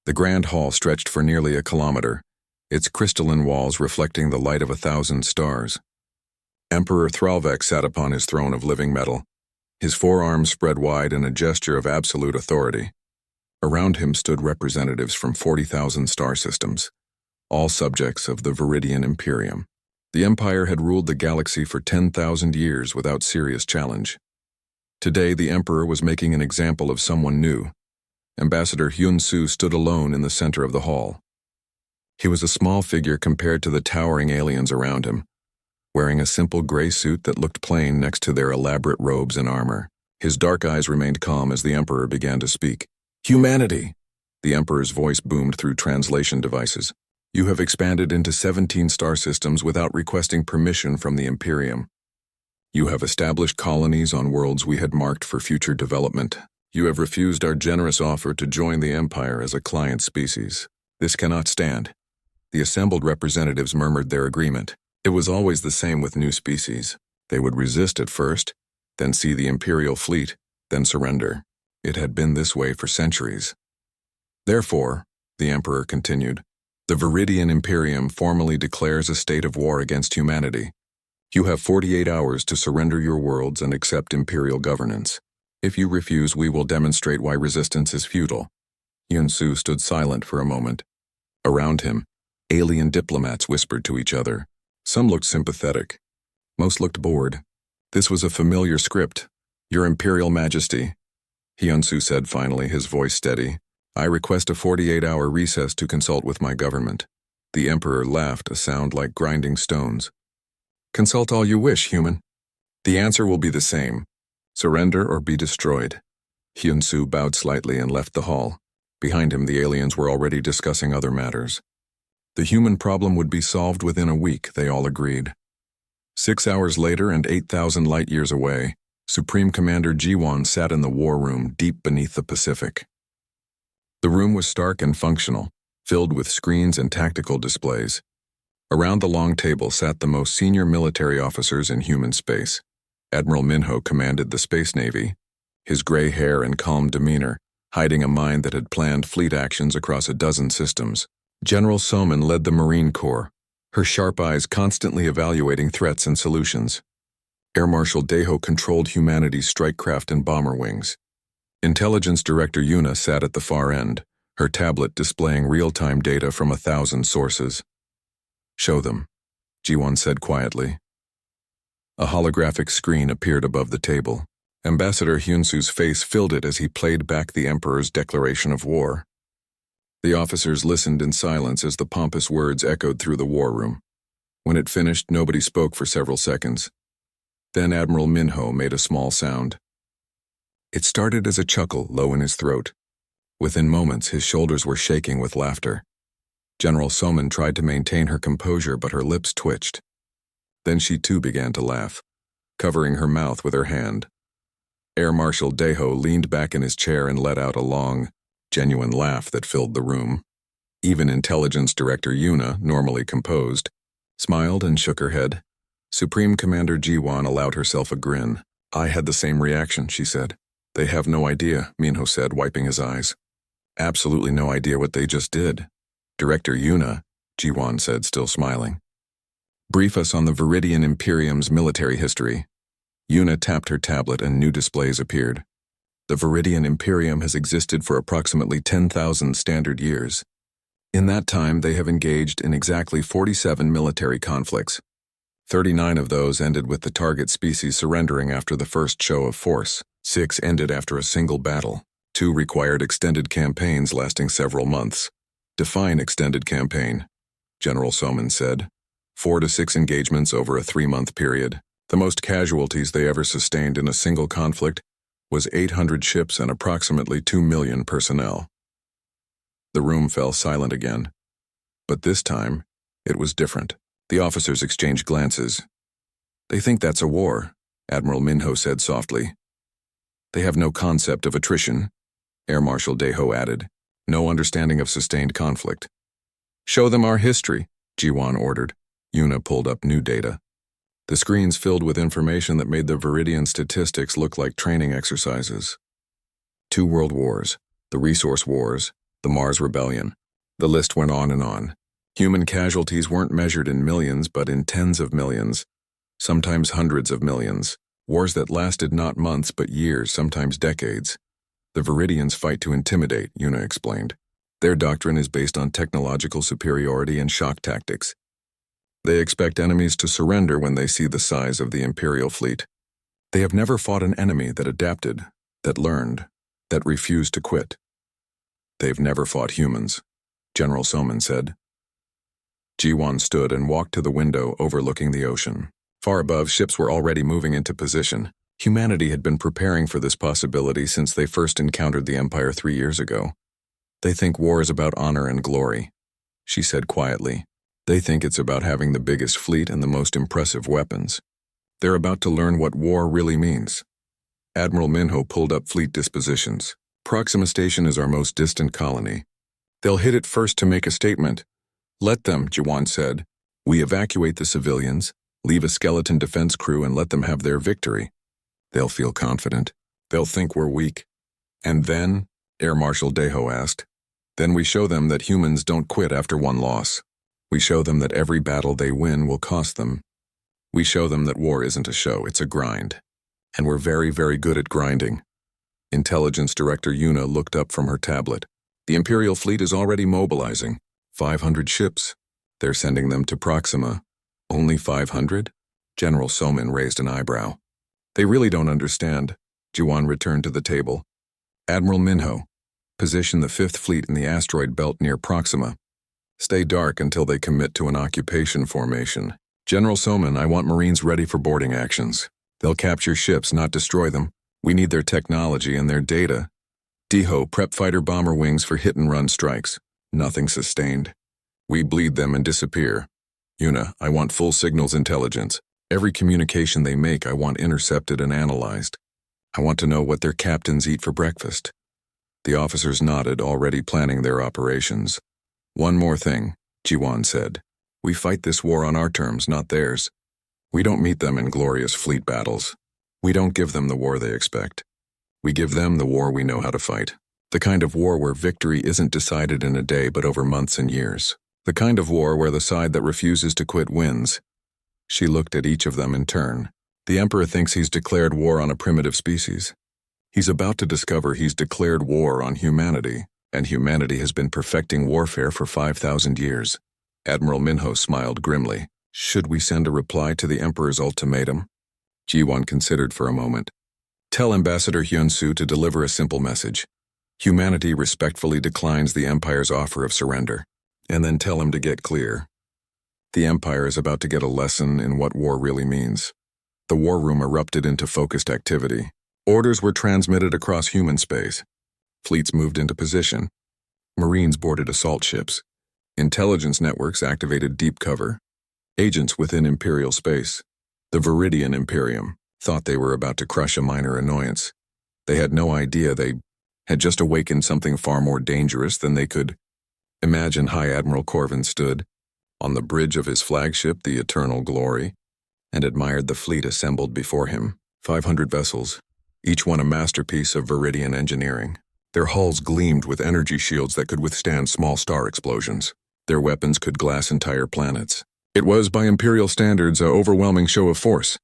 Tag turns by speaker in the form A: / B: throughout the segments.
A: The grand hall stretched for nearly a kilometer, its crystalline walls reflecting the light of 1,000 stars. Emperor Thralvek sat upon his throne of living metal, his forearms spread wide in a gesture of absolute authority. Around him stood representatives from 40,000 star systems, all subjects of the Viridian Imperium. The Empire had ruled the galaxy for 10,000 years without serious challenge. Today, the Emperor was making an example of someone new. Ambassador Hyun-Soo stood alone in the center of the hall. He was a small figure compared to the towering aliens around him, wearing a simple gray suit that looked plain next to their elaborate robes and armor. His dark eyes remained calm as the Emperor began to speak. "Humanity!" The Emperor's voice boomed through translation devices. "You have expanded into 17 star systems without requesting permission from the Imperium. You have established colonies on worlds we had marked for future development. You have refused our generous offer to join the Empire as a client species. This cannot stand." The assembled representatives murmured their agreement. It was always the same with new species. They would resist at first, then see the Imperial fleet, then surrender. It had been this way for centuries. "Therefore," the Emperor continued, "the Viridian Imperium formally declares a state of war against humanity. You have 48 hours to surrender your worlds and accept Imperial governance. If you refuse, we will demonstrate why resistance is futile." Hyun-Soo stood silent for a moment. Around him, alien diplomats whispered to each other. Some looked sympathetic. Most looked bored. This was a familiar script. "Your Imperial Majesty," Hyun-Soo said finally, his voice steady, "I request a 48-hour recess to consult with my government." The Emperor laughed, a sound like grinding stones. "Consult all you wish, human. The answer will be the same. Surrender or be destroyed." Hyun-Soo bowed slightly and left the hall. Behind him, the aliens were already discussing other matters. The human problem would be solved within a week, they all agreed. 6 hours later and 8,000 light-years away, Supreme Commander Ji-won sat in the war room deep beneath the Pacific. The room was stark and functional, filled with screens and tactical displays. Around the long table sat the most senior military officers in human space. Admiral Minho commanded the Space Navy, his gray hair and calm demeanor hiding a mind that had planned fleet actions across a dozen systems. General Soman led the Marine Corps, her sharp eyes constantly evaluating threats and solutions. Air Marshal Daeho controlled humanity's strike craft and bomber wings. Intelligence Director Yuna sat at the far end, her tablet displaying real-time data from 1,000 sources. "Show them," Ji-won said quietly. A holographic screen appeared above the table. Ambassador Hyun-Soo's face filled it as he played back the Emperor's declaration of war. The officers listened in silence as the pompous words echoed through the war room. When it finished, nobody spoke for several seconds. Then Admiral Minho made a small sound. It started as a chuckle low in his throat. Within moments, his shoulders were shaking with laughter. General Soman tried to maintain her composure, but her lips twitched. Then she too began to laugh, covering her mouth with her hand. Air Marshal Daeho leaned back in his chair and let out a long, genuine laugh that filled the room. Even Intelligence Director Yuna, normally composed, smiled and shook her head. Supreme Commander Ji-won allowed herself a grin. "I had the same reaction," she said. "They have no idea," Minho said, wiping his eyes. "Absolutely no idea what they just did." "Director Yuna," Ji-won said, still smiling. "Brief us on the Viridian Imperium's military history." Yuna tapped her tablet and new displays appeared. "The Viridian Imperium has existed for approximately 10,000 standard years. In that time, they have engaged in exactly 47 military conflicts. 39 of those ended with the target species surrendering after the first show of force. 6 ended after a single battle. 2 required extended campaigns lasting several months. Define extended campaign," General Soman said. 4 to 6 engagements over a 3-month period. The most casualties they ever sustained in a single conflict was 800 ships and approximately 2 million personnel. The room fell silent again. But this time, it was different. The officers exchanged glances. "They think that's a war," Admiral Minho said softly. "They have no concept of attrition," Air Marshal Daeho added. "No understanding of sustained conflict." "Show them our history," Ji-won ordered. Yuna pulled up new data. The screens filled with information that made the Viridian statistics look like training exercises. 2 world wars, the Resource Wars, the Mars Rebellion. The list went on and on. Human casualties weren't measured in millions, but in tens of millions, sometimes hundreds of millions. Wars that lasted not months, but years, sometimes decades. The Viridians fight to intimidate, Una explained. Their doctrine is based on technological superiority and shock tactics. They expect enemies to surrender when they see the size of the Imperial fleet. They have never fought an enemy that adapted, that learned, that refused to quit. They've never fought humans, General Soman said. Ji-Wan stood and walked to the window overlooking the ocean. Far above, ships were already moving into position. Humanity had been preparing for this possibility since they first encountered the Empire 3 years ago. They think war is about honor and glory, she said quietly. They think it's about having the biggest fleet and the most impressive weapons. They're about to learn what war really means. Admiral Minho pulled up fleet dispositions. Proxima Station is our most distant colony. They'll hit it first to make a statement. Let them, Ji-Wan said. We evacuate the civilians, leave a skeleton defense crew and let them have their victory. They'll feel confident. They'll think we're weak. And then, Air Marshal Deho asked, then we show them that humans don't quit after one loss. We show them that every battle they win will cost them. We show them that war isn't a show, it's a grind. And we're very, very good at grinding. Intelligence Director Una looked up from her tablet. The Imperial fleet is already mobilizing. 500 ships. They're sending them to Proxima. Only 500? General Soman raised an eyebrow. They really don't understand. Ji-Wan returned to the table. Admiral Minho, position the 5th Fleet in the asteroid belt near Proxima. Stay dark until they commit to an occupation formation. General Soman, I want Marines ready for boarding actions. They'll capture ships, not destroy them. We need their technology and their data. Deho, prep fighter bomber wings for hit-and-run strikes. Nothing sustained. We bleed them and disappear. Una, I want full signals intelligence. Every communication they make I want intercepted and analyzed. I want to know what their captains eat for breakfast. The officers nodded, already planning their operations. One more thing, Ji-Wan said. We fight this war on our terms, not theirs. We don't meet them in glorious fleet battles. We don't give them the war they expect. We give them the war we know how to fight. The kind of war where victory isn't decided in a day but over months and years. The kind of war where the side that refuses to quit wins. She looked at each of them in turn. The Emperor thinks he's declared war on a primitive species. He's about to discover he's declared war on humanity, and humanity has been perfecting warfare for 5,000 years. Admiral Minho smiled grimly. Should we send a reply to the Emperor's ultimatum? Ji-Wan considered for a moment. Tell Ambassador Hyun-Soo to deliver a simple message. Humanity respectfully declines the Empire's offer of surrender. And then tell him to get clear. The Empire is about to get a lesson in what war really means. The war room erupted into focused activity. Orders were transmitted across human space. Fleets moved into position. Marines boarded assault ships. Intelligence networks activated deep cover. Agents within Imperial space, the Viridian Imperium, thought they were about to crush a minor annoyance. They had no idea they had just awakened something far more dangerous than they could imagine. High Admiral Corvin stood on the bridge of his flagship, the Eternal Glory, and admired the fleet assembled before him. 500 vessels, each one a masterpiece of Viridian engineering. Their hulls gleamed with energy shields that could withstand small star explosions. Their weapons could glass entire planets. It was, by Imperial standards, an overwhelming show of force.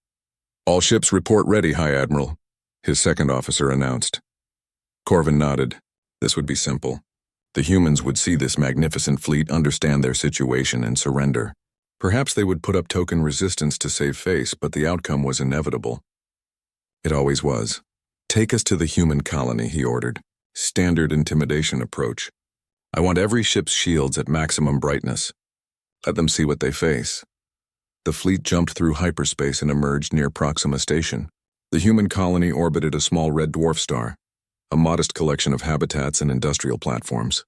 A: All ships report ready, High Admiral, his second officer announced. Corvin nodded. This would be simple. The humans would see this magnificent fleet, understand their situation, and surrender. Perhaps they would put up token resistance to save face, but the outcome was inevitable. It always was. Take us to the human colony, he ordered. Standard intimidation approach. I want every ship's shields at maximum brightness. Let them see what they face. The fleet jumped through hyperspace and emerged near Proxima Station. The human colony orbited a small red dwarf star, a modest collection of habitats and industrial platforms.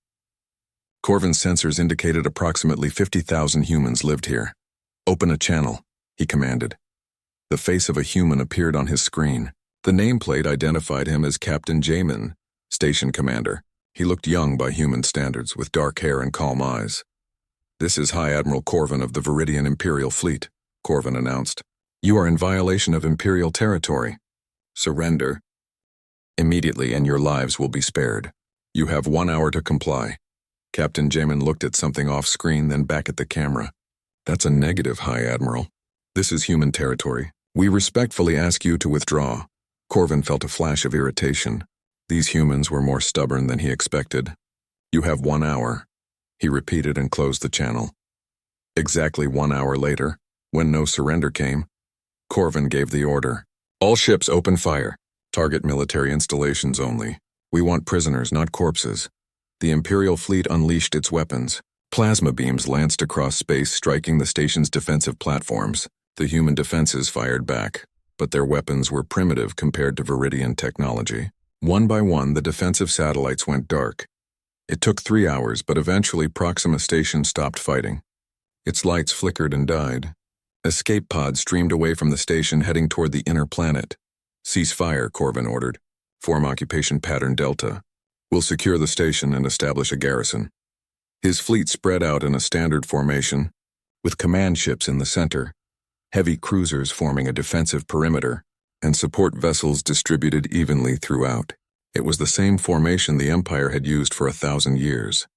A: Corvin's sensors indicated approximately 50,000 humans lived here. Open a channel, he commanded. The face of a human appeared on his screen. The nameplate identified him as Captain Jamin, station commander. He looked young by human standards, with dark hair and calm eyes. This is High Admiral Corvin of the Viridian Imperial Fleet, Corvin announced. You are in violation of Imperial territory. Surrender immediately and your lives will be spared. You have 1 hour to comply. Captain Jamin looked at something off-screen, then back at the camera. That's a negative, High Admiral. This is human territory. We respectfully ask you to withdraw. Corvin felt a flash of irritation. These humans were more stubborn than he expected. You have 1 hour, he repeated and closed the channel. Exactly 1 hour later, when no surrender came, Corvin gave the order. All ships open fire. Target military installations only. We want prisoners, not corpses. The Imperial fleet unleashed its weapons. Plasma beams lanced across space, striking the station's defensive platforms. The human defenses fired back, but their weapons were primitive compared to Viridian technology. One by one, the defensive satellites went dark. It took 3 hours, but eventually Proxima Station stopped fighting. Its lights flickered and died. Escape pods streamed away from the station, heading toward the inner planet. Cease fire, Corvin ordered. Form occupation pattern Delta. We'll secure the station and establish a garrison. His fleet spread out in a standard formation, with command ships in the center, heavy cruisers forming a defensive perimeter, and support vessels distributed evenly throughout. It was the same formation the Empire had used for 1,000 years.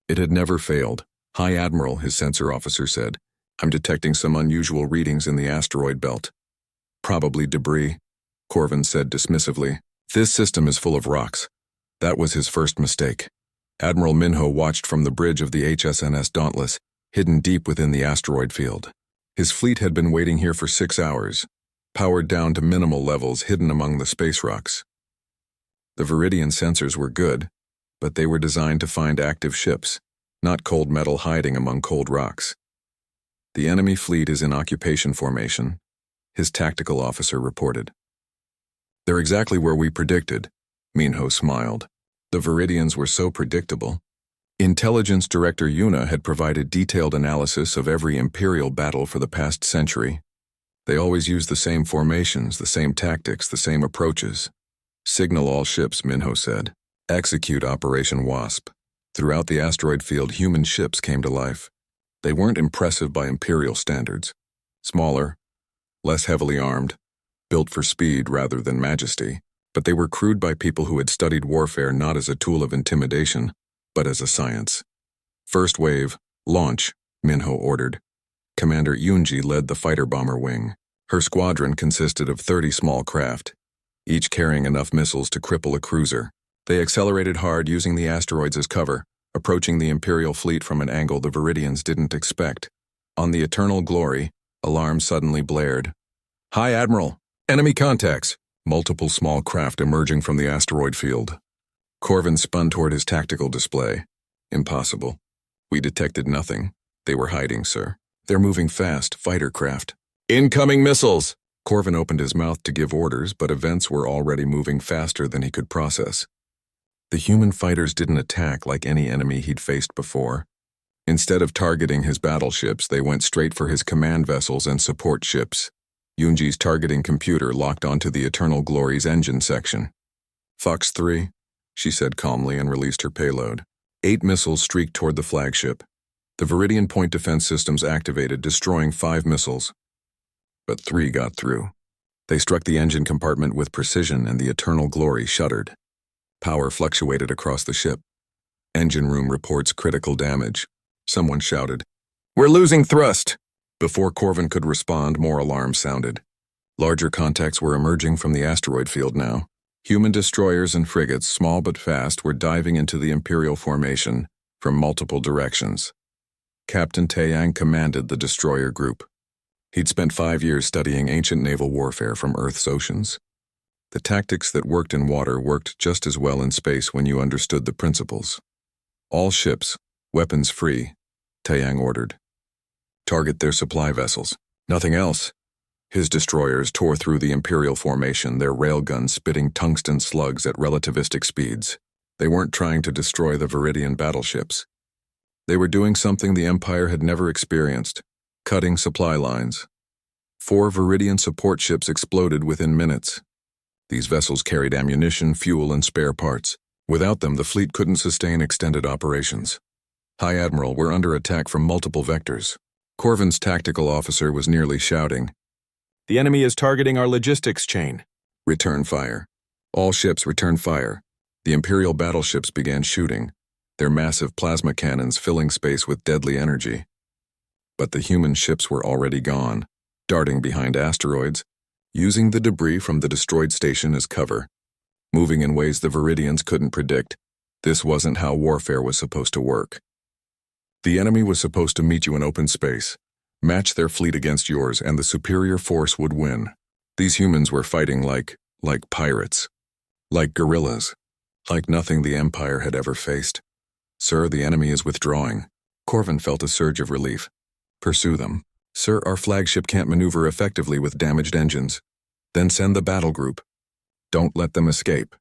A: It had never failed. High Admiral, his sensor officer said, I'm detecting some unusual readings in the asteroid belt. Probably debris, Corvin said dismissively. This system is full of rocks. That was his first mistake. Admiral Minho watched from the bridge of the HSNS Dauntless, hidden deep within the asteroid field. His fleet had been waiting here for 6 hours, powered down to minimal levels hidden among the space rocks. The Viridian sensors were good, but they were designed to find active ships, not cold metal hiding among cold rocks. The enemy fleet is in occupation formation, his tactical officer reported. They're exactly where we predicted, Minho smiled. The Viridians were so predictable. Intelligence Director Yuna had provided detailed analysis of every Imperial battle for the past century. They always use the same formations, the same tactics, the same approaches. Signal all ships, Minho said. Execute Operation Wasp. Throughout the asteroid field, human ships came to life. They weren't impressive by Imperial standards. Smaller, less heavily armed, built for speed rather than majesty, but they were crewed by people who had studied warfare not as a tool of intimidation, but as a science. First wave, launch, Minho ordered. Commander Yunji led the fighter bomber wing. Her squadron consisted of 30 small craft, each carrying enough missiles to cripple a cruiser. They accelerated hard, using the asteroids as cover, approaching the Imperial fleet from an angle the Viridians didn't expect. On the Eternal Glory, alarm suddenly blared. High Admiral, enemy contacts! Multiple small craft emerging from the asteroid field. Corvin spun toward his tactical display. Impossible. We detected nothing. They were hiding, sir. They're moving fast, fighter craft. Incoming missiles! Corvin opened his mouth to give orders, but events were already moving faster than he could process. The human fighters didn't attack like any enemy he'd faced before. Instead of targeting his battleships, they went straight for his command vessels and support ships. Yunji's targeting computer locked onto the Eternal Glory's engine section. Fox 3, she said calmly and released her payload. 8 missiles streaked toward the flagship. The Viridian point defense systems activated, destroying 5 missiles. But 3 got through. They struck the engine compartment with precision, and the Eternal Glory shuddered. Power fluctuated across the ship. Engine room reports critical damage. Someone shouted, "We're losing thrust!" Before Corvin could respond, more alarms sounded. Larger contacts were emerging from the asteroid field now. Human destroyers and frigates, small but fast, were diving into the Imperial formation from multiple directions. Captain Taeyang commanded the destroyer group. He'd spent 5 years studying ancient naval warfare from Earth's oceans. The tactics that worked in water worked just as well in space when you understood the principles. All ships, weapons free, Taeyang ordered. Target their supply vessels. Nothing else. His destroyers tore through the Imperial formation, their railguns spitting tungsten slugs at relativistic speeds. They weren't trying to destroy the Viridian battleships. They were doing something the Empire had never experienced, cutting supply lines. 4 Viridian support ships exploded within minutes. These vessels carried ammunition, fuel, and spare parts. Without them, the fleet couldn't sustain extended operations. High Admiral, we're under attack from multiple vectors. Corvin's tactical officer was nearly shouting. The enemy is targeting our logistics chain. Return fire. All ships return fire. The Imperial battleships began shooting. their massive plasma cannons filling space with deadly energy. But the human ships were already gone, darting behind asteroids, using the debris from the destroyed station as cover, moving in ways the Viridians couldn't predict. This wasn't how warfare was supposed to work. The enemy was supposed to meet you in open space, match their fleet against yours, and the superior force would win. These humans were fighting like pirates, like guerrillas, like nothing the Empire had ever faced. Sir, the enemy is withdrawing. Corvin felt a surge of relief. Pursue them. Sir, our flagship can't maneuver effectively with damaged engines. Then send the battle group. Don't let them escape.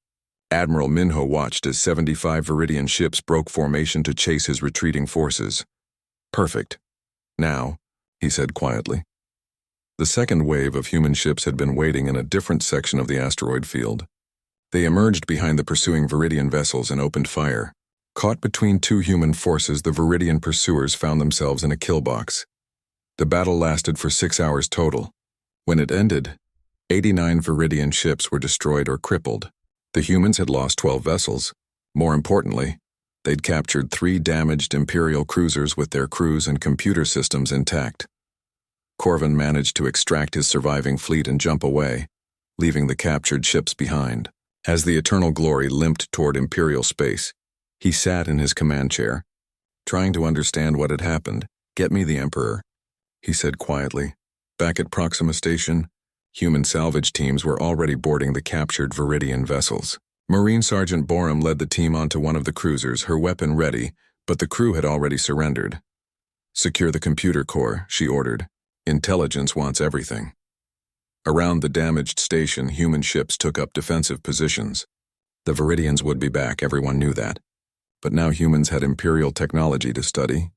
A: Admiral Minho watched as 75 Viridian ships broke formation to chase his retreating forces. Perfect. Now, he said quietly. The second wave of human ships had been waiting in a different section of the asteroid field. They emerged behind the pursuing Viridian vessels and opened fire. Caught between two human forces, the Viridian pursuers found themselves in a kill box. The battle lasted for 6 hours total. When it ended, 89 Viridian ships were destroyed or crippled. The humans had lost 12 vessels. More importantly, they'd captured 3 damaged Imperial cruisers with their crews and computer systems intact. Corvin managed to extract his surviving fleet and jump away, leaving the captured ships behind. As the Eternal Glory limped toward Imperial space, he sat in his command chair, trying to understand what had happened. "Get me the Emperor," he said quietly. Back at Proxima Station, human salvage teams were already boarding the captured Viridian vessels. Marine Sergeant Borum led the team onto one of the cruisers, her weapon ready, but the crew had already surrendered. "Secure the computer core," she ordered. "Intelligence wants everything." Around the damaged station, human ships took up defensive positions. The Viridians would be back, everyone knew that. But now humans had Imperial technology to study,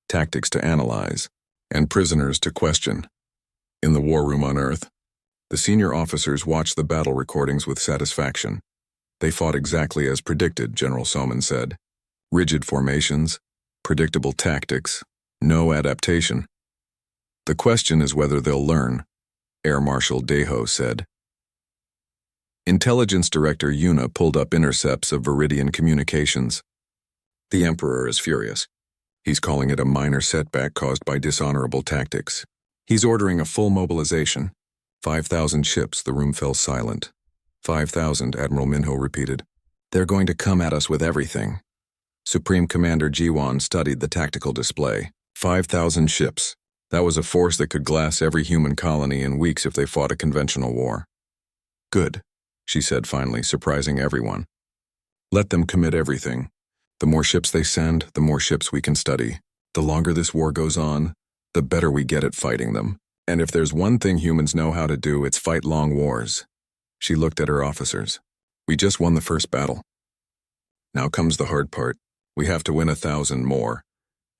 A: tactics to analyze, and prisoners to question. In the war room on Earth, the senior officers watched the battle recordings with satisfaction. They fought exactly as predicted, General Soman said. Rigid formations, predictable tactics, no adaptation. "The question is whether they'll learn," Air Marshal Deho said. Intelligence Director Yuna pulled up intercepts of Viridian communications. "The Emperor is furious. He's calling it a minor setback caused by dishonorable tactics. He's ordering a full mobilization. 5,000 ships." The room fell silent. 5,000, Admiral Minho repeated. "They're going to come at us with everything." Supreme Commander Jiwan studied the tactical display. 5,000 ships. That was a force that could glass every human colony in weeks if they fought a conventional war. "Good," she said finally, surprising everyone. "Let them commit everything. The more ships they send, the more ships we can study. The longer this war goes on, the better we get at fighting them. And if there's one thing humans know how to do, it's fight long wars." She looked at her officers. "We just won the first battle. Now comes the hard part. We have to win 1,000 more.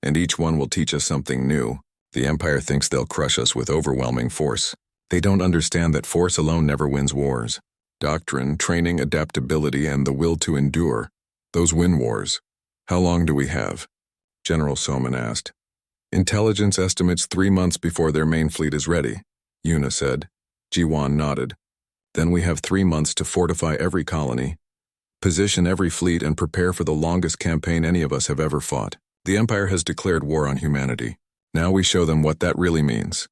A: And each one will teach us something new. The Empire thinks they'll crush us with overwhelming force. They don't understand that force alone never wins wars. Doctrine, training, adaptability, and the will to endure. Those win wars. How long do we have?" General Soman asked. "Intelligence estimates 3 months before their main fleet is ready," Yuna said. Jiwan nodded. "Then we have 3 months to fortify every colony, position every fleet, and prepare for the longest campaign any of us have ever fought. The Empire has declared war on humanity. Now we show them what that really means."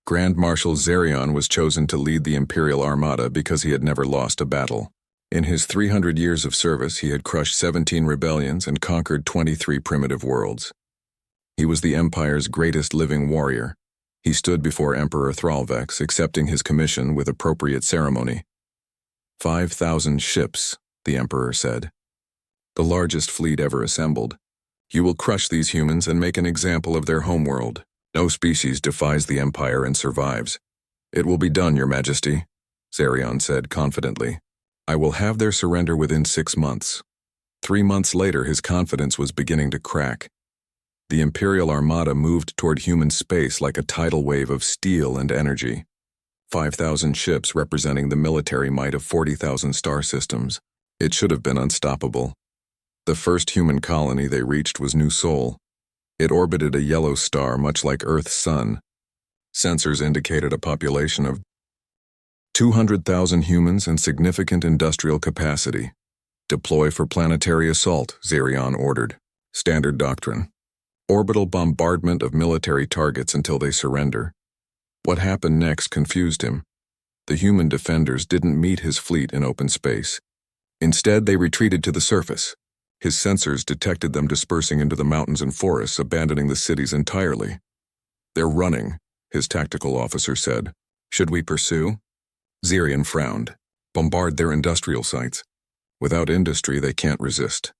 A: Grand Marshal Zerion was chosen to lead the Imperial Armada because he had never lost a battle. In his 300 years of service, he had crushed 17 rebellions and conquered 23 primitive worlds. He was the Empire's greatest living warrior. He stood before Emperor Thralvex, accepting his commission with appropriate ceremony. 5,000 ships, the Emperor said. "The largest fleet ever assembled. You will crush these humans and make an example of their homeworld. No species defies the Empire and survives." "It will be done, Your Majesty," Zerion said confidently. "I will have their surrender within 6 months." 3 months later, his confidence was beginning to crack. The Imperial Armada moved toward human space like a tidal wave of steel and energy. 5,000 ships representing the military might of 40,000 star systems. It should have been unstoppable. The first human colony they reached was New Sol. It orbited a yellow star much like Earth's sun. Sensors indicated a population of 200,000 humans and significant industrial capacity. "Deploy for planetary assault," Zerion ordered. Standard doctrine. Orbital bombardment of military targets until they surrender. What happened next confused him. The human defenders didn't meet his fleet in open space. Instead, they retreated to the surface. His sensors detected them dispersing into the mountains and forests, abandoning the cities entirely. "They're running," his tactical officer said. "Should we pursue?" Zerion frowned. "Bombard their industrial sites. Without industry, they can't resist."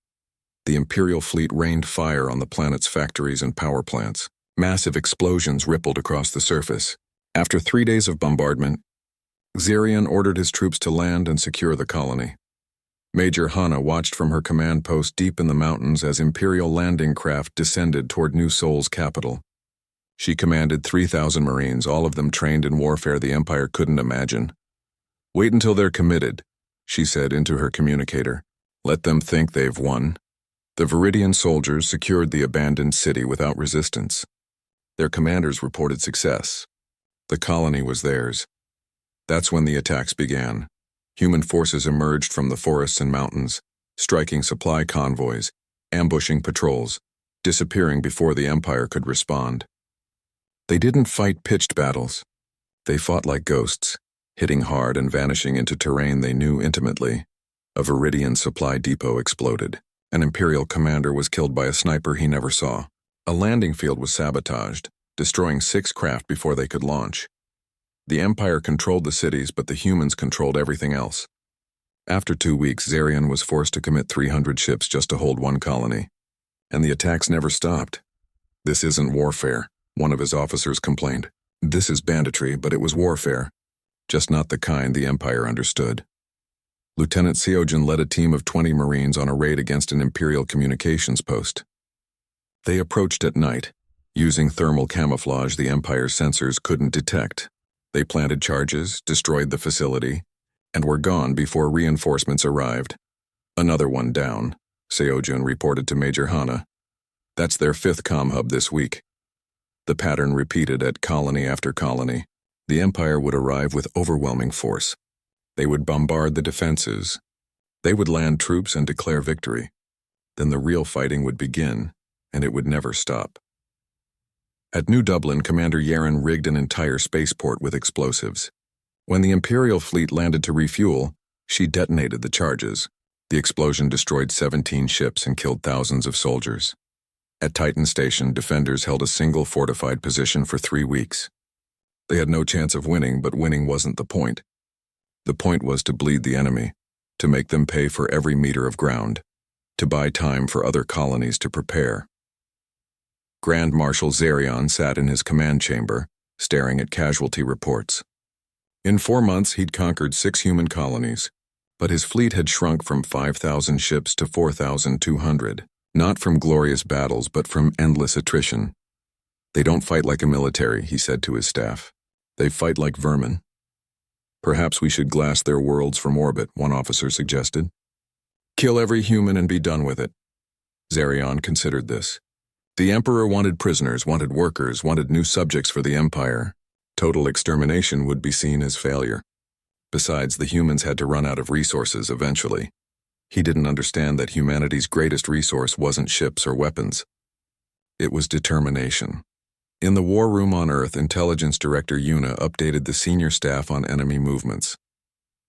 A: The Imperial fleet rained fire on the planet's factories and power plants. Massive explosions rippled across the surface. After 3 days of bombardment, Zerion ordered his troops to land and secure the colony. Major Hana watched from her command post deep in the mountains as Imperial landing craft descended toward New Seoul's capital. She commanded 3,000 Marines, all of them trained in warfare the Empire couldn't imagine. "Wait until they're committed," she said into her communicator. "Let them think they've won." The Viridian soldiers secured the abandoned city without resistance. Their commanders reported success. The colony was theirs. That's when the attacks began. Human forces emerged from the forests and mountains, striking supply convoys, ambushing patrols, disappearing before the Empire could respond. They didn't fight pitched battles. They fought like ghosts, hitting hard and vanishing into terrain they knew intimately. A Viridian supply depot exploded. An Imperial commander was killed by a sniper he never saw. A landing field was sabotaged, destroying 6 craft before they could launch. The Empire controlled the cities, but the humans controlled everything else. After 2 weeks, Zerion was forced to commit 300 ships just to hold one colony. And the attacks never stopped. "This isn't warfare," one of his officers complained. "This is banditry, but it was warfare. Just not the kind the Empire understood." Lieutenant Seojin led a team of 20 Marines on a raid against an Imperial communications post. They approached at night, using thermal camouflage the Empire's sensors couldn't detect. They planted charges, destroyed the facility, and were gone before reinforcements arrived. "Another one down," Seojin reported to Major Hana. "That's their 5th comm hub this week." The pattern repeated at colony after colony. The Empire would arrive with overwhelming force. They would bombard the defenses. They would land troops and declare victory. Then the real fighting would begin, and it would never stop. At New Dublin, Commander Yaren rigged an entire spaceport with explosives. When the Imperial fleet landed to refuel, she detonated the charges. The explosion destroyed 17 ships and killed thousands of soldiers. At Titan Station, defenders held a single fortified position for 3 weeks. They had no chance of winning, but winning wasn't the point. The point was to bleed the enemy, to make them pay for every meter of ground, to buy time for other colonies to prepare. Grand Marshal Zerion sat in his command chamber, staring at casualty reports. In 4 months, he'd conquered 6 human colonies, but his fleet had shrunk from 5,000 ships to 4,200, not from glorious battles, but from endless attrition. "They don't fight like a military," he said to his staff. "They fight like vermin." "Perhaps we should glass their worlds from orbit," one officer suggested. "Kill every human and be done with it." Zerion considered this. The Emperor wanted prisoners, wanted workers, wanted new subjects for the Empire. Total extermination would be seen as failure. Besides, the humans had to run out of resources eventually. He didn't understand that humanity's greatest resource wasn't ships or weapons. It was determination. In the war room on Earth, Intelligence Director Yuna updated the senior staff on enemy movements.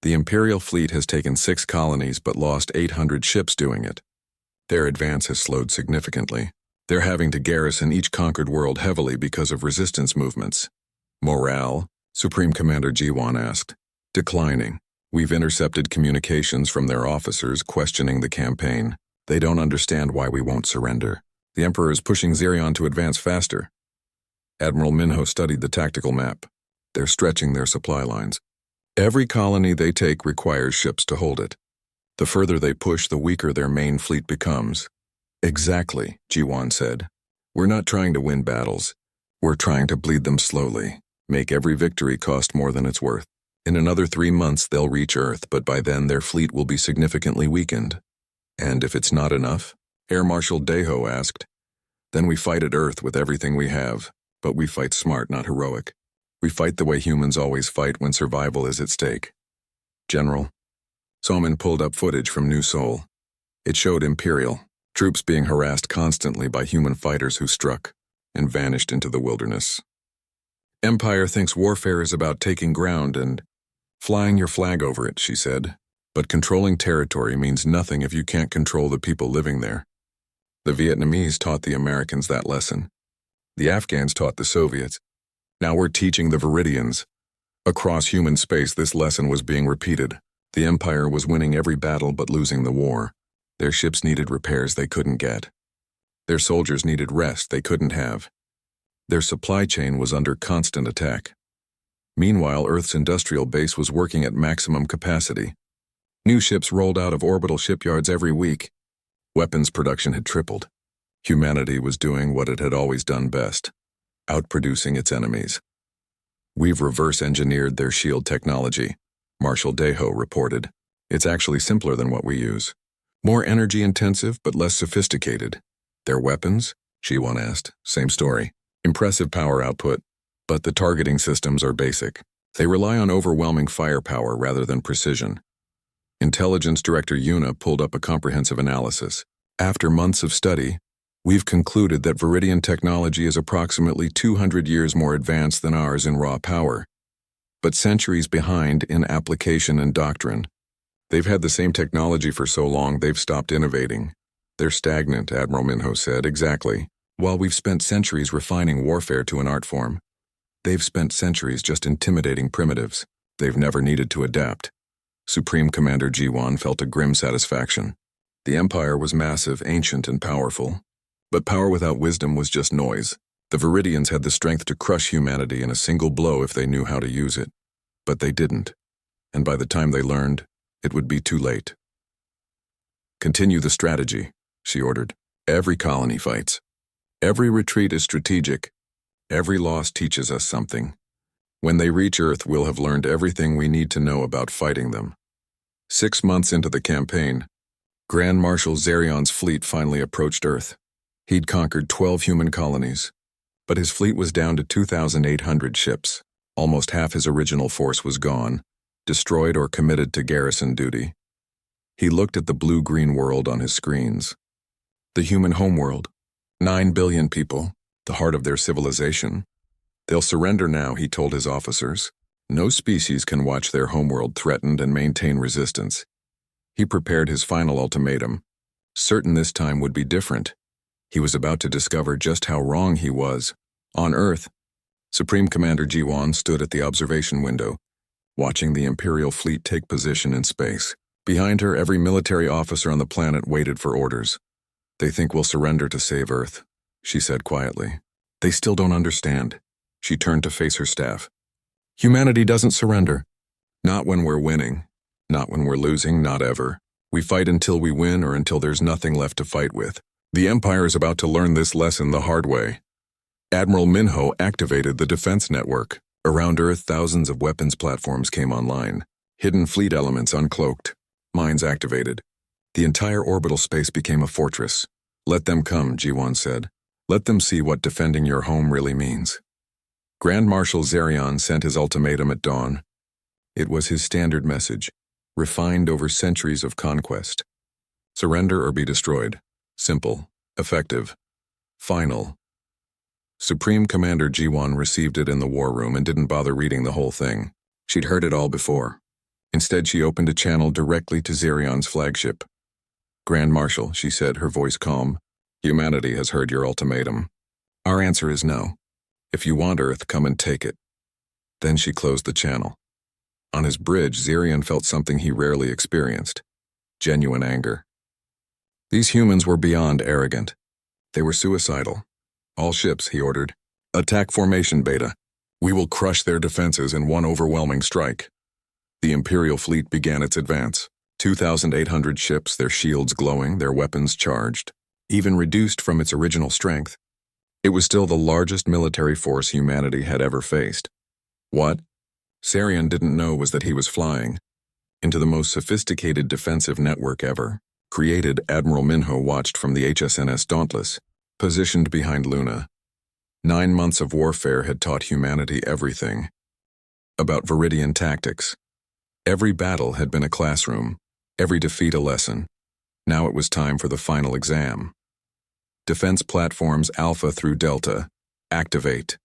A: The Imperial fleet has taken 6 colonies but lost 800 ships doing it. Their advance has slowed significantly. They're having to garrison each conquered world heavily because of resistance movements. "Morale?" Supreme Commander Jiwan asked. "Declining. We've intercepted communications from their officers questioning the campaign. They don't understand why we won't surrender. The Emperor is pushing Zerion to advance faster." Admiral Minho studied the tactical map. They're stretching their supply lines. Every colony they take requires ships to hold it. The further they push, the weaker their main fleet becomes. "Exactly," Jiwan said. "We're not trying to win battles. We're trying to bleed them slowly, make every victory cost more than it's worth. In another 3 months, they'll reach Earth, but by then their fleet will be significantly weakened." "And if it's not enough?" Air Marshal Deho asked. "Then we fight at Earth with everything we have, but we fight smart, not heroic. We fight the way humans always fight when survival is at stake." "General?" Soman pulled up footage from New Seoul. It showed Imperial, troops being harassed constantly by human fighters who struck and vanished into the wilderness. Empire thinks warfare is about taking ground and flying your flag over it, she said. But controlling territory means nothing if you can't control the people living there. The Vietnamese taught the Americans that lesson. The Afghans taught the Soviets. Now we're teaching the Viridians. Across human space, this lesson was being repeated. The Empire was winning every battle but losing the war. Their ships needed repairs they couldn't get. Their soldiers needed rest they couldn't have. Their supply chain was under constant attack. Meanwhile, Earth's industrial base was working at maximum capacity. New ships rolled out of orbital shipyards every week. Weapons production had tripled. Humanity was doing what it had always done best, outproducing its enemies. We've reverse-engineered their shield technology, Marshal Deho reported. It's actually simpler than what we use. More energy-intensive, but less sophisticated. Their weapons? Jiwon asked. Same story. Impressive power output, but the targeting systems are basic. They rely on overwhelming firepower rather than precision. Intelligence Director Yuna pulled up a comprehensive analysis. After months of study, we've concluded that Viridian technology is approximately 200 years more advanced than ours in raw power, but centuries behind in application and doctrine. They've had the same technology for so long they've stopped innovating. They're stagnant, Admiral Minho said. Exactly. While we've spent centuries refining warfare to an art form, they've spent centuries just intimidating primitives. They've never needed to adapt. Supreme Commander Jiwon felt a grim satisfaction. The Empire was massive, ancient, and powerful. But power without wisdom was just noise. The Viridians had the strength to crush humanity in a single blow if they knew how to use it. But they didn't. And by the time they learned, it would be too late. Continue the strategy, she ordered. Every colony fights. Every retreat is strategic. Every loss teaches us something. When they reach Earth, we'll have learned everything we need to know about fighting them. 6 months into the campaign, Grand Marshal Zerion's fleet finally approached Earth. He'd conquered 12 human colonies, but his fleet was down to 2,800 ships. Almost half his original force was gone, destroyed or committed to garrison duty. He looked at the blue-green world on his screens. The human homeworld. 9 billion people, the heart of their civilization. They'll surrender now, he told his officers. No species can watch their homeworld threatened and maintain resistance. He prepared his final ultimatum. Certain this time would be different. He was about to discover just how wrong he was. On Earth, Supreme Commander Jiwon stood at the observation window, watching the Imperial fleet take position in space. Behind her, every military officer on the planet waited for orders. They think we'll surrender to save Earth, she said quietly. They still don't understand. She turned to face her staff. Humanity doesn't surrender. Not when we're winning. Not when we're losing, not ever. We fight until we win or until there's nothing left to fight with. The Empire is about to learn this lesson the hard way. Admiral Minho activated the defense network. Around Earth, thousands of weapons platforms came online. Hidden fleet elements uncloaked. Mines activated. The entire orbital space became a fortress. Let them come, Jiwon said. Let them see what defending your home really means. Grand Marshal Zerion sent his ultimatum at dawn. It was his standard message, refined over centuries of conquest. Surrender or be destroyed. Simple, effective, final. Supreme Commander Jiwon received it in the war room and didn't bother reading the whole thing. She'd heard it all before. Instead, she opened a channel directly to Zerion's flagship. Grand Marshal, she said, her voice calm, humanity has heard your ultimatum. Our answer is no. If you want Earth, come and take it. Then she closed the channel. On his bridge, Zerion felt something he rarely experienced. Genuine anger. These humans were beyond arrogant. They were suicidal. All ships, he ordered. Attack formation, Beta. We will crush their defenses in one overwhelming strike. The Imperial fleet began its advance. 2,800 ships, their shields glowing, their weapons charged. Even reduced from its original strength, it was still the largest military force humanity had ever faced. What Zerion didn't know was that he was flying into the most sophisticated defensive network ever. Created, Admiral Minho watched from the HSNS Dauntless, positioned behind Luna. 9 months of warfare had taught humanity everything about Viridian tactics. Every battle had been a classroom, every defeat a lesson. Now it was time for the final exam. Defense platforms Alpha through Delta, activate,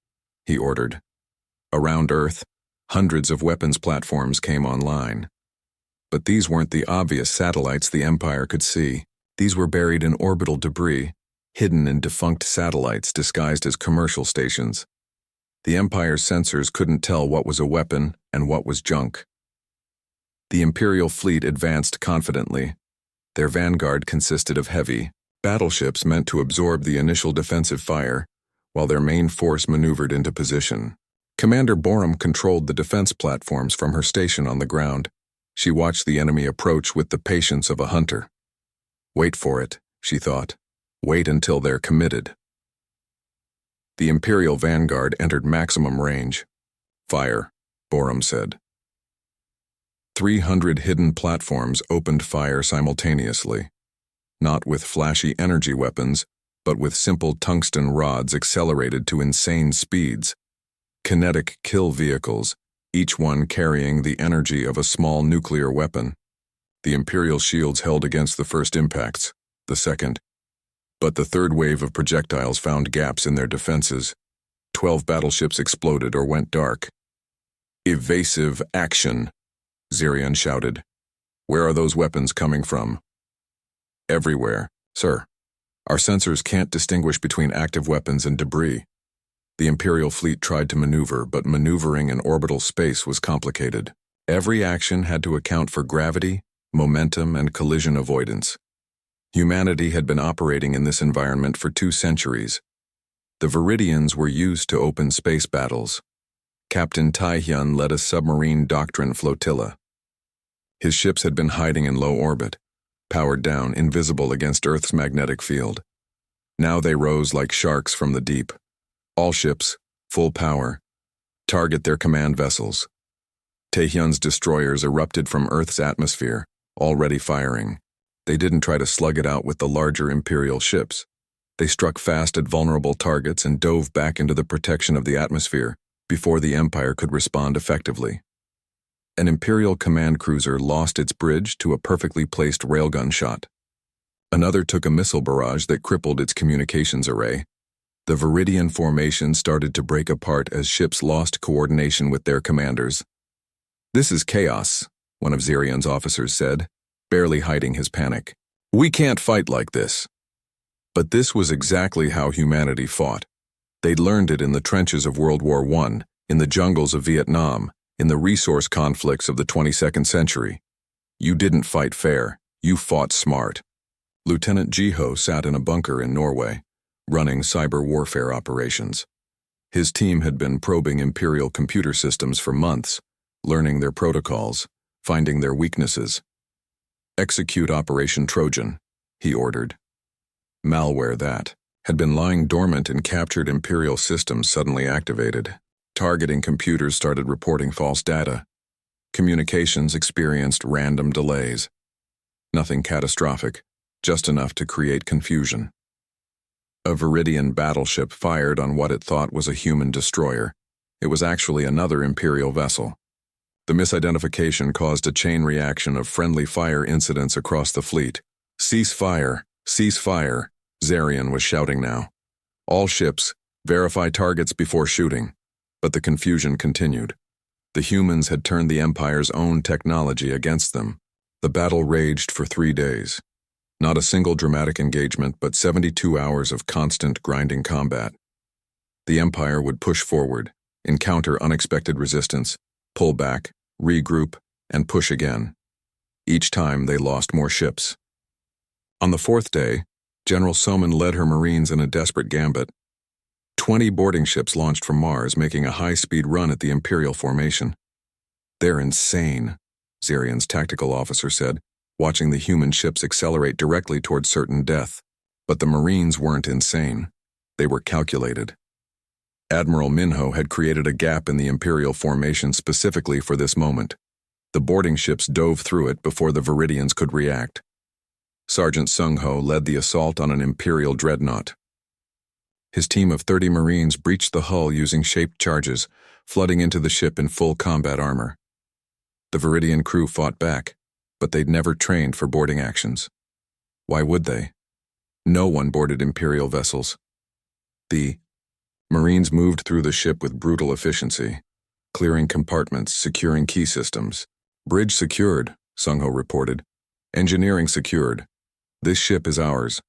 A: he ordered. Around Earth, hundreds of weapons platforms came online. But these weren't the obvious satellites the Empire could see. These were buried in orbital debris, hidden in defunct satellites disguised as commercial stations. The Empire's sensors couldn't tell what was a weapon and what was junk. The Imperial fleet advanced confidently. Their vanguard consisted of heavy battleships meant to absorb the initial defensive fire, while their main force maneuvered into position. Commander Borum controlled the defense platforms from her station on the ground. She watched the enemy approach with the patience of a hunter. Wait for it, she thought. Wait until they're committed. The Imperial vanguard entered maximum range. Fire, Borum said. 300 hidden platforms opened fire simultaneously, not with flashy energy weapons, but with simple tungsten rods accelerated to insane speeds. Kinetic kill vehicles, each one carrying the energy of a small nuclear weapon. The Imperial shields held against the first impacts, the second. But the third wave of projectiles found gaps in their defenses. 12 battleships exploded or went dark. Evasive action, Zirion shouted. Where are those weapons coming from? Everywhere, sir. Our sensors can't distinguish between active weapons and debris. The Imperial fleet tried to maneuver, but maneuvering in orbital space was complicated. Every action had to account for gravity, momentum, and collision avoidance. Humanity had been operating in this environment for 2 centuries. The Viridians were used to open space battles. Captain Tai-hyun led a submarine doctrine flotilla. His ships had been hiding in low orbit, powered down, invisible against Earth's magnetic field. Now they rose like sharks from the deep. All ships, full power. Target their command vessels. Taehyun's destroyers erupted from Earth's atmosphere, already firing. They didn't try to slug it out with the larger Imperial ships. They struck fast at vulnerable targets and dove back into the protection of the atmosphere before the Empire could respond effectively. An Imperial command cruiser lost its bridge to a perfectly placed railgun shot. Another took a missile barrage that crippled its communications array. The Viridian formation started to break apart as ships lost coordination with their commanders. This is chaos, one of Zirion's officers said, barely hiding his panic. We can't fight like this. But this was exactly how humanity fought. They'd learned it in the trenches of World War I, in the jungles of Vietnam, in the resource conflicts of the 22nd century. You didn't fight fair, you fought smart. Lieutenant Jiho sat in a bunker in Norway, running cyber warfare operations. His team had been probing Imperial computer systems for months, learning their protocols, finding their weaknesses. Execute Operation Trojan, he ordered. Malware that had been lying dormant in captured Imperial systems suddenly activated. Targeting computers started reporting false data. Communications experienced random delays. Nothing catastrophic, just enough to create confusion. A Viridian battleship fired on what it thought was a human destroyer. It was actually another Imperial vessel. The misidentification caused a chain reaction of friendly fire incidents across the fleet. Cease fire, cease fire, Zarion was shouting now. All ships, verify targets before shooting. But the confusion continued. The humans had turned the Empire's own technology against them. The battle raged for 3 days. Not a single dramatic engagement, but 72 hours of constant grinding combat. The Empire would push forward, encounter unexpected resistance, pull back, regroup, and push again. Each time they lost more ships. On the 4th day, General Soman led her Marines in a desperate gambit. 20 boarding ships launched from Mars, making a high-speed run at the Imperial formation. They're insane, Zirion's tactical officer said, watching the human ships accelerate directly towards certain death. But the Marines weren't insane. They were calculated. Admiral Minho had created a gap in the Imperial formation specifically for this moment. The boarding ships dove through it before the Viridians could react. Sergeant Sung-ho led the assault on an Imperial dreadnought. His team of 30 Marines breached the hull using shaped charges, flooding into the ship in full combat armor. The Viridian crew fought back, but they'd never trained for boarding actions. Why would they? No one boarded Imperial vessels. The Marines moved through the ship with brutal efficiency, clearing compartments, securing key systems. Bridge secured, Sung-Ho reported. Engineering secured. This ship is ours.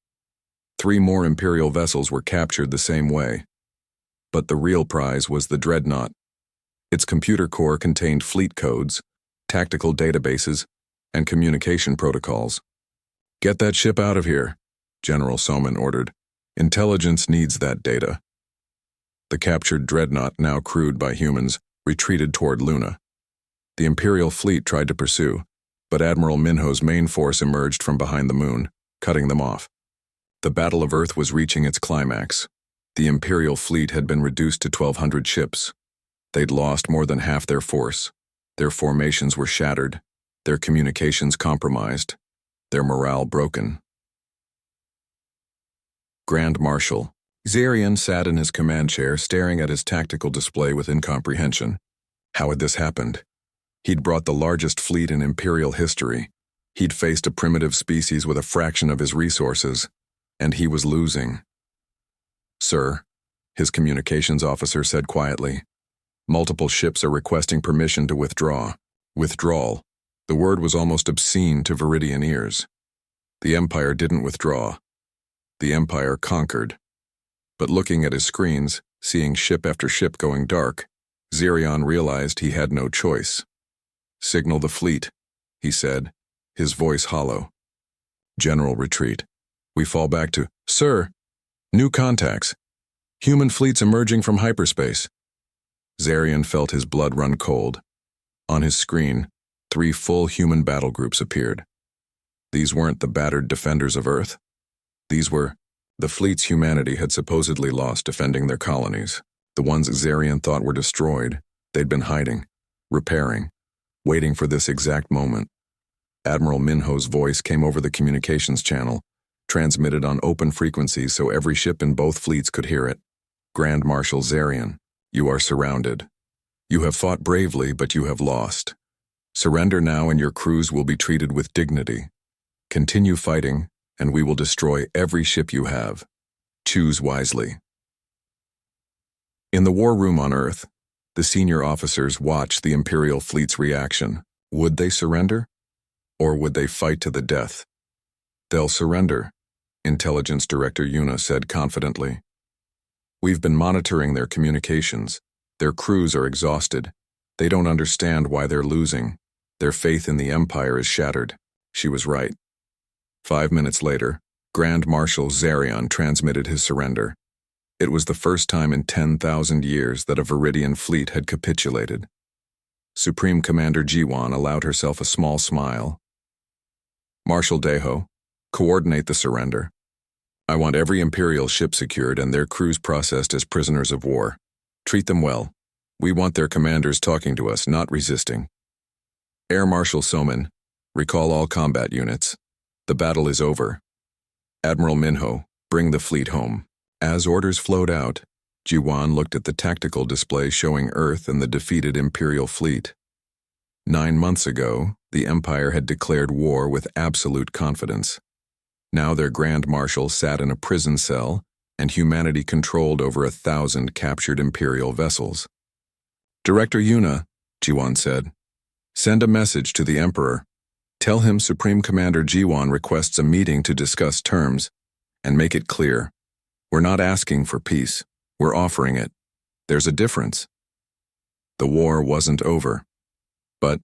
A: 3 more Imperial vessels were captured the same way. But the real prize was the Dreadnought. Its computer core contained fleet codes, tactical databases, and communication protocols. Get that ship out of here, General Soman ordered. Intelligence needs that data. The captured Dreadnought, now crewed by humans, retreated toward Luna. The Imperial fleet tried to pursue, but Admiral Minho's main force emerged from behind the moon, cutting them off. The Battle of Earth was reaching its climax. The Imperial fleet had been reduced to 1,200 ships. They'd lost more than half their force. Their formations were shattered, their communications compromised, their morale broken. Grand Marshal Zarian sat in his command chair, staring at his tactical display with incomprehension. How had this happened? He'd brought the largest fleet in Imperial history. He'd faced a primitive species with a fraction of his resources, and he was losing. Sir, his communications officer said quietly, multiple ships are requesting permission to withdraw. Withdrawal. The word was almost obscene to Viridian ears. The Empire didn't withdraw. The Empire conquered. But looking at his screens, seeing ship after ship going dark, Zarian realized he had no choice. Signal the fleet, he said, his voice hollow. General retreat. We fall back to, Sir, new contacts. Human fleets emerging from hyperspace. Zarian felt his blood run cold. On his screen, 3 full human battle groups appeared. These weren't the battered defenders of Earth. These were the fleets humanity had supposedly lost defending their colonies. The ones Zarian thought were destroyed, they'd been hiding, repairing, waiting for this exact moment. Admiral Minho's voice came over the communications channel, transmitted on open frequencies so every ship in both fleets could hear it. Grand Marshal Zarian, you are surrounded. You have fought bravely, but you have lost. Surrender now and your crews will be treated with dignity. Continue fighting, and we will destroy every ship you have. Choose wisely. In the war room on Earth, the senior officers watched the Imperial fleet's reaction. Would they surrender? Or would they fight to the death? They'll surrender, Intelligence Director Yuna said confidently. We've been monitoring their communications. Their crews are exhausted. They don't understand why they're losing. Their faith in the Empire is shattered. She was right. 5 minutes later, Grand Marshal Zarian transmitted his surrender. It was the first time in 10,000 years that a Viridian fleet had capitulated. Supreme Commander Jiwan allowed herself a small smile. Marshal Deho, coordinate the surrender. I want every Imperial ship secured and their crews processed as prisoners of war. Treat them well. We want their commanders talking to us, not resisting. Air Marshal Soman, recall all combat units. The battle is over. Admiral Minho, bring the fleet home. As orders flowed out, Jiwan looked at the tactical display showing Earth and the defeated Imperial fleet. 9 months ago, the Empire had declared war with absolute confidence. Now their Grand Marshal sat in a prison cell, and humanity controlled over 1,000 captured Imperial vessels. Director Yuna, Jiwan said, send a message to the Emperor. Tell him Supreme Commander Jiwan requests a meeting to discuss terms, and make it clear. We're not asking for peace. We're offering it. There's a difference. The war wasn't over. But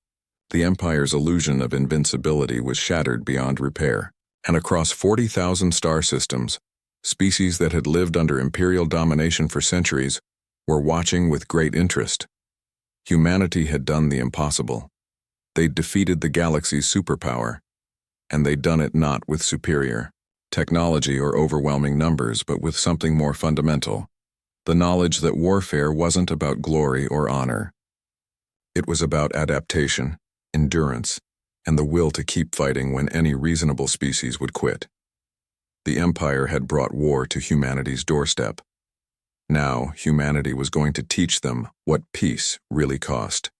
A: the Empire's illusion of invincibility was shattered beyond repair, and across 40,000 star systems, species that had lived under Imperial domination for centuries were watching with great interest. Humanity had done the impossible. They'd defeated the galaxy's superpower, and they'd done it not with superior technology or overwhelming numbers, but with something more fundamental, the knowledge that warfare wasn't about glory or honor. It was about adaptation, endurance, and the will to keep fighting when any reasonable species would quit. The Empire had brought war to humanity's doorstep. Now, humanity was going to teach them what peace really cost.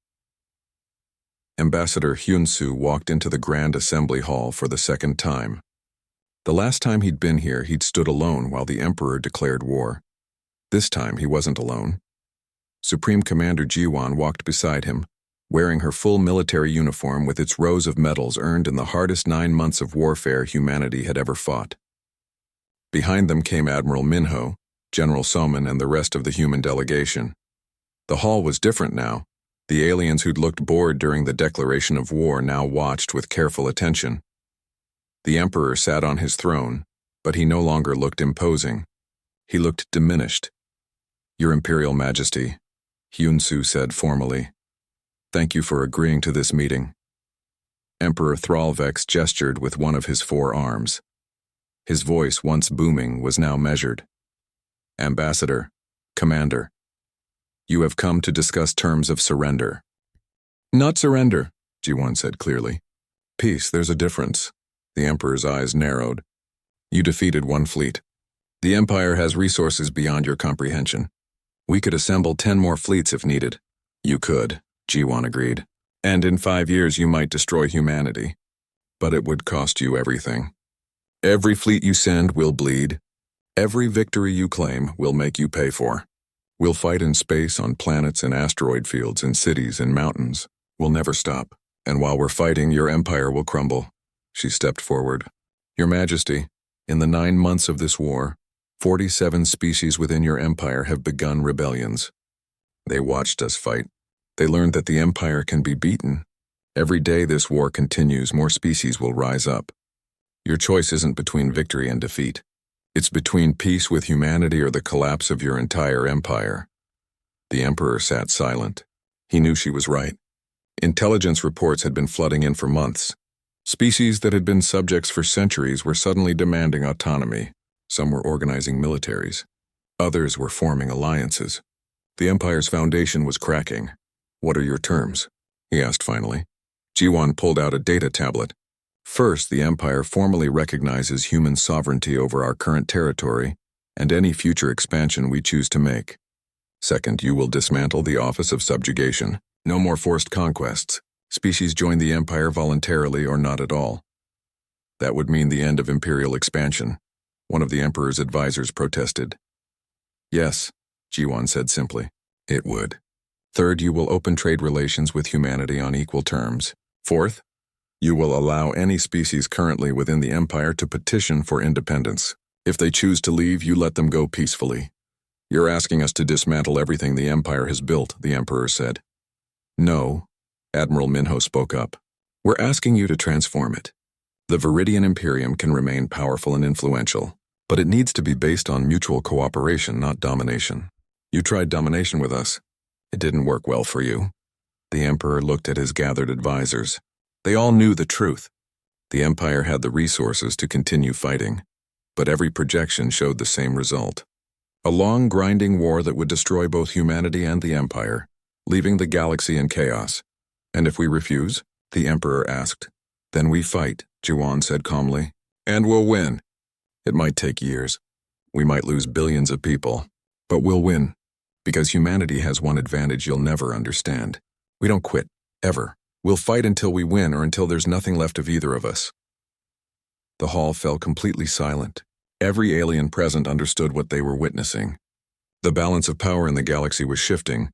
A: Ambassador Hyun-Soo walked into the Grand Assembly Hall for the second time. The last time he'd been here, he'd stood alone while the Emperor declared war. This time, he wasn't alone. Supreme Commander Jiwan walked beside him, wearing her full military uniform with its rows of medals earned in the hardest 9 months of warfare humanity had ever fought. Behind them came Admiral Minho, General Soman, and the rest of the human delegation. The hall was different now. The aliens who'd looked bored during the declaration of war now watched with careful attention. The Emperor sat on his throne, but he no longer looked imposing. He looked diminished. "Your Imperial Majesty," Hyunsu said formally, "thank you for agreeing to this meeting." Emperor Thralvex gestured with one of his 4 arms. His voice, once booming, was now measured. "Ambassador, Commander, you have come to discuss terms of surrender." "Not surrender," Jiwan said clearly. "Peace, there's a difference." The Emperor's eyes narrowed. "You defeated 1 fleet. The Empire has resources beyond your comprehension. We could assemble 10 more fleets if needed." "You could," Jiwan agreed. "And in 5 years you might destroy humanity. But it would cost you everything. Every fleet you send will bleed. Every victory you claim will make you pay for. We'll fight in space, on planets and asteroid fields, in cities and mountains. We'll never stop. And while we're fighting, your empire will crumble." She stepped forward. "Your Majesty, in the 9 months of this war, 47 species within your empire have begun rebellions. They watched us fight. They learned that the empire can be beaten. Every day this war continues, more species will rise up. Your choice isn't between victory and defeat. It's between peace with humanity or the collapse of your entire empire." The Emperor sat silent. He knew she was right. Intelligence reports had been flooding in for months. Species that had been subjects for centuries were suddenly demanding autonomy. Some were organizing militaries. Others were forming alliances. The Empire's foundation was cracking. "What are your terms?" he asked finally. Jiwan pulled out a data tablet. "First, the Empire formally recognizes human sovereignty over our current territory and any future expansion we choose to make. Second, you will dismantle the Office of Subjugation. No more forced conquests. Species join the Empire voluntarily or not at all." "That would mean the end of Imperial expansion," one of the Emperor's advisors protested. "Yes," Jiwan said simply, "it would." "Third, you will open trade relations with humanity on equal terms. Fourth, you will allow any species currently within the Empire to petition for independence. If they choose to leave, you let them go peacefully." "You're asking us to dismantle everything the Empire has built," the Emperor said. "No," Admiral Minho spoke up. "We're asking you to transform it. The Viridian Imperium can remain powerful and influential, but it needs to be based on mutual cooperation, not domination. You tried domination with us. It didn't work well for you." The Emperor looked at his gathered advisors. They all knew the truth. The Empire had the resources to continue fighting, but every projection showed the same result. A long, grinding war that would destroy both humanity and the Empire, leaving the galaxy in chaos. "And if we refuse?" the Emperor asked. "Then we fight," Jiwan said calmly. "And we'll win. It might take years. We might lose billions of people. But we'll win. Because humanity has one advantage you'll never understand. We don't quit, ever. We'll fight until we win or until there's nothing left of either of us." The hall fell completely silent. Every alien present understood what they were witnessing. The balance of power in the galaxy was shifting.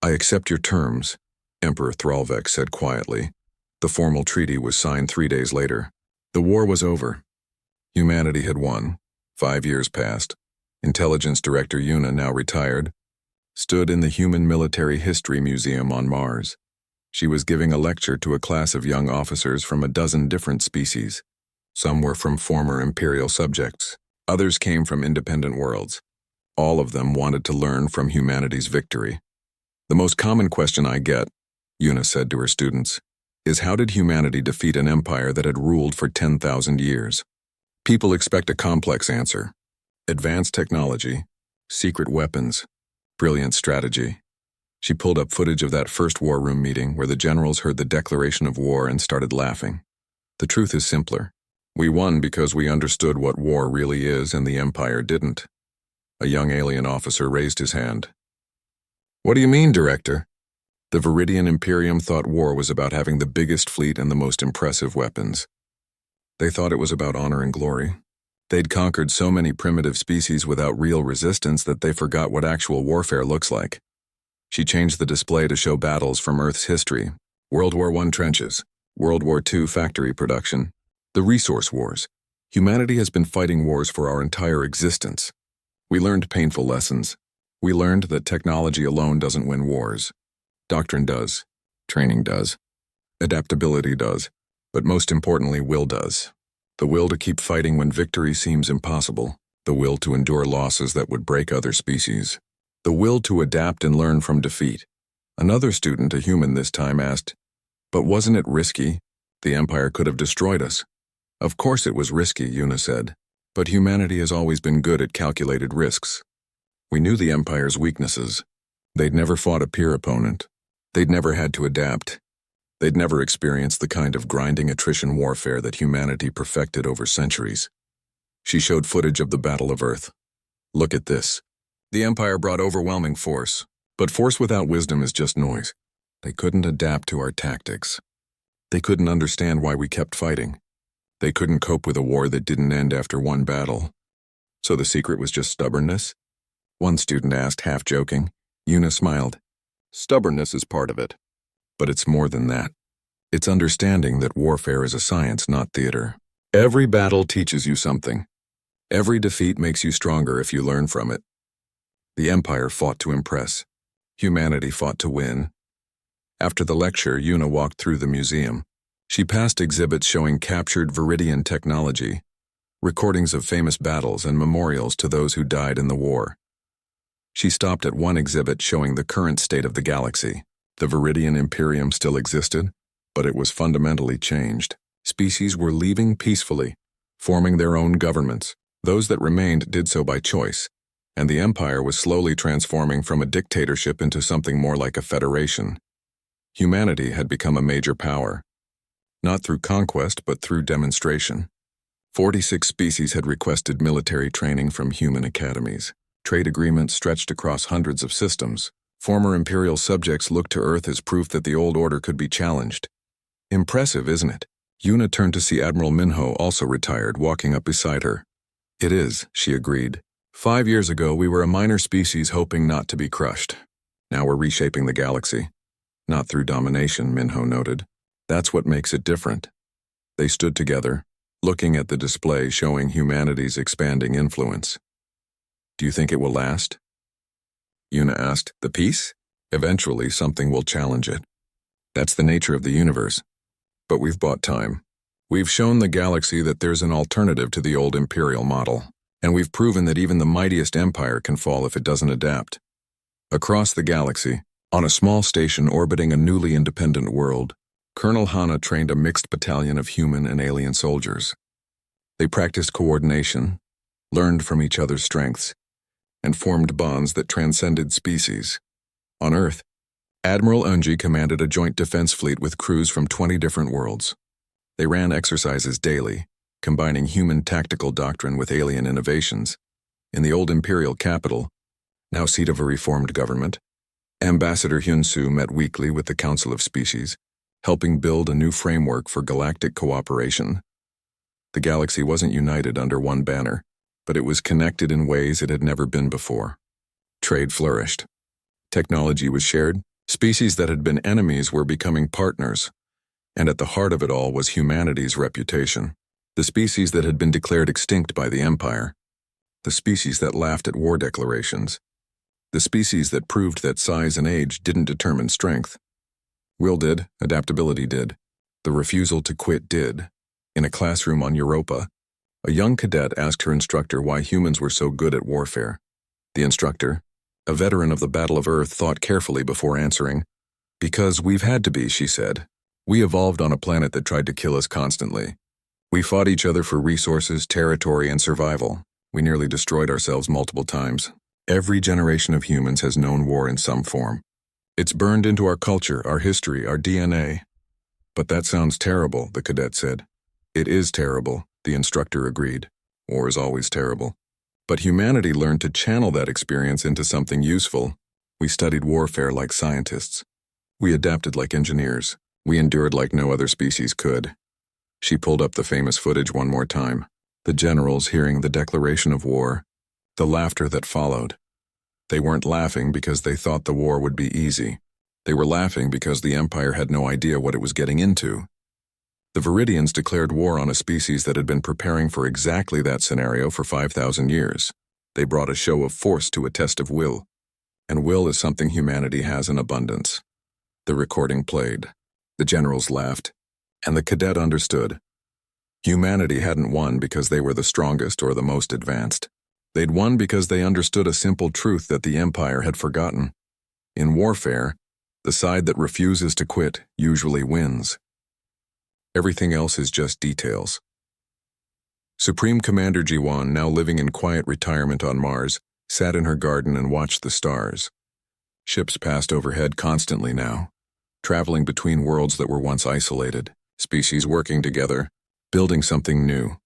A: "I accept your terms," Emperor Thralvex said quietly. The formal treaty was signed 3 days later. The war was over. Humanity had won. 5 years passed. Intelligence Director Yuna, now retired, stood in the Human Military History Museum on Mars. She was giving a lecture to a class of young officers from a dozen different species. Some were from former Imperial subjects. Others came from independent worlds. All of them wanted to learn from humanity's victory. "The most common question I get," Yuna said to her students, "is how did humanity defeat an empire that had ruled for 10,000 years? People expect a complex answer. Advanced technology, secret weapons, brilliant strategy." She pulled up footage of that first war room meeting where the generals heard the declaration of war and started laughing. "The truth is simpler. We won because we understood what war really is and the Empire didn't." A young alien officer raised his hand. "What do you mean, Director?" "The Viridian Imperium thought war was about having the biggest fleet and the most impressive weapons. They thought it was about honor and glory. They'd conquered so many primitive species without real resistance that they forgot what actual warfare looks like. She changed the display to show battles from Earth's history. World War I trenches, World War II factory production, the resource wars. Humanity has been fighting wars for our entire existence. We learned painful lessons. We learned that technology alone doesn't win wars. Doctrine does. Training does. Adaptability does. But most importantly, will does. The will to keep fighting when victory seems impossible. The will to endure losses that would break other species. The will to adapt and learn from defeat. Another student, a human this time, asked, "But wasn't it risky? The Empire could have destroyed us." "Of course it was risky," Yuna said. "But humanity has always been good at calculated risks. We knew the Empire's weaknesses. They'd never fought a peer opponent. They'd never had to adapt. They'd never experienced the kind of grinding attrition warfare that humanity perfected over centuries." She showed footage of the Battle of Earth. "Look at this. The Empire brought overwhelming force, but force without wisdom is just noise. They couldn't adapt to our tactics. They couldn't understand why we kept fighting. They couldn't cope with a war that didn't end after one battle. So the secret was just stubbornness?" One student asked, half joking. Yuna smiled. "Stubbornness is part of it. But it's more than that. It's understanding that warfare is a science, not theater. Every battle teaches you something. Every defeat makes you stronger if you learn from it. The Empire fought to impress. Humanity fought to win." After the lecture, Yuna walked through the museum. She passed exhibits showing captured Viridian technology, recordings of famous battles and memorials to those who died in the war. She stopped at one exhibit showing the current state of the galaxy. The Viridian Imperium still existed, but it was fundamentally changed. Species were leaving peacefully, forming their own governments. Those that remained did so by choice, and the Empire was slowly transforming from a dictatorship into something more like a federation. Humanity had become a major power, not through conquest but through demonstration. 46 species had requested military training from human academies. Trade agreements stretched across hundreds of systems. Former Imperial subjects looked to Earth as proof that the old order could be challenged. Impressive, isn't it? Yuna turned to see Admiral Minho, also retired, walking up beside her. "It is," she agreed. 5 years ago, we were a minor species hoping not to be crushed. Now we're reshaping the galaxy. Not through domination, Minho noted. That's what makes it different." They stood together, looking at the display showing humanity's expanding influence. "Do you think it will last?" Yuna asked. "The peace? Eventually, something will challenge it. That's the nature of the universe. But we've bought time. We've shown the galaxy that there's an alternative to the old imperial model, and we've proven that even the mightiest empire can fall if it doesn't adapt." Across the galaxy, on a small station orbiting a newly independent world, Colonel Hana trained a mixed battalion of human and alien soldiers. They practiced coordination, learned from each other's strengths, and formed bonds that transcended species. On Earth, Admiral Unji commanded a joint defense fleet with crews from 20 different worlds. They ran exercises daily, combining human tactical doctrine with alien innovations. In the old imperial capital, now seat of a reformed government, Ambassador Hyun-soo met weekly with the Council of Species, helping build a new framework for galactic cooperation. The galaxy wasn't united under one banner, but it was connected in ways it had never been before. Trade flourished. Technology was shared. Species that had been enemies were becoming partners. And at the heart of it all was humanity's reputation. The species that had been declared extinct by the Empire. The species that laughed at war declarations. The species that proved that size and age didn't determine strength. Will did, adaptability did. The refusal to quit did. In a classroom on Europa, a young cadet asked her instructor why humans were so good at warfare. The instructor, a veteran of the Battle of Earth, thought carefully before answering. "Because we've had to be," she said. "We evolved on a planet that tried to kill us constantly. We fought each other for resources, territory, and survival. We nearly destroyed ourselves multiple times. Every generation of humans has known war in some form. It's burned into our culture, our history, our DNA." "But that sounds terrible," the cadet said. "It is terrible," the instructor agreed. "War is always terrible. But humanity learned to channel that experience into something useful. We studied warfare like scientists. We adapted like engineers. We endured like no other species could. She pulled up the famous footage one more time. The generals hearing the declaration of war. The laughter that followed. They weren't laughing because they thought the war would be easy. They were laughing because the Empire had no idea what it was getting into. The Viridians declared war on a species that had been preparing for exactly that scenario for 5,000 years. They brought a show of force to a test of will. And will is something humanity has in abundance. The recording played. The generals laughed. And the cadet understood. Humanity hadn't won because they were the strongest or the most advanced. They'd won because they understood a simple truth that the Empire had forgotten. In warfare, the side that refuses to quit usually wins. Everything else is just details. Supreme Commander Jiwan, now living in quiet retirement on Mars, sat in her garden and watched the stars. Ships passed overhead constantly now, traveling between worlds that were once isolated, species working together, building something new.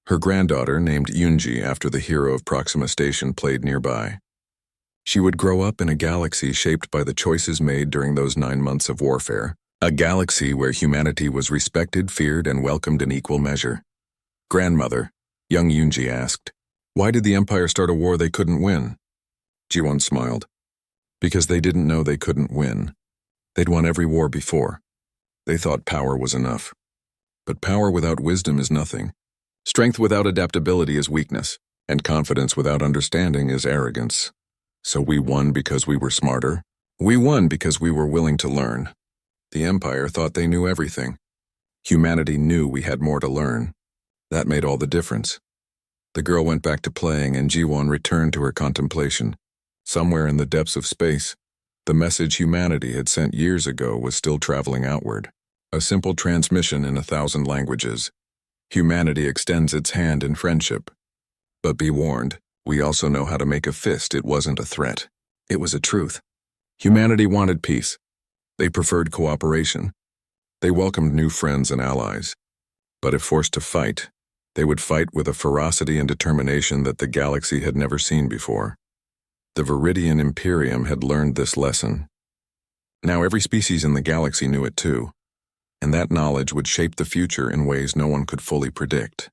A: Her granddaughter, named Yunji after the hero of Proxima Station, played nearby. She would grow up in a galaxy shaped by the choices made during those 9 months of warfare, a galaxy where humanity was respected, feared, and welcomed in equal measure. Grandmother, young Yunji asked, why did the Empire start a war they couldn't win? Jiwon smiled. Because they didn't know they couldn't win. They'd won every war before. They thought power was enough. But power without wisdom is nothing. Strength without adaptability is weakness, and confidence without understanding is arrogance. So we won because we were smarter. We won because we were willing to learn. The Empire thought they knew everything. Humanity knew we had more to learn. That made all the difference. The girl went back to playing and Jiwon returned to her contemplation. Somewhere in the depths of space, the message humanity had sent years ago was still traveling outward. A simple transmission in 1,000 languages. Humanity extends its hand in friendship. But be warned, we also know how to make a fist. It wasn't a threat. It was a truth. Humanity wanted peace. They preferred cooperation. They welcomed new friends and allies. But if forced to fight, they would fight with a ferocity and determination that the galaxy had never seen before. The Viridian Imperium had learned this lesson. Now every species in the galaxy knew it too, and that knowledge would shape the future in ways no one could fully predict.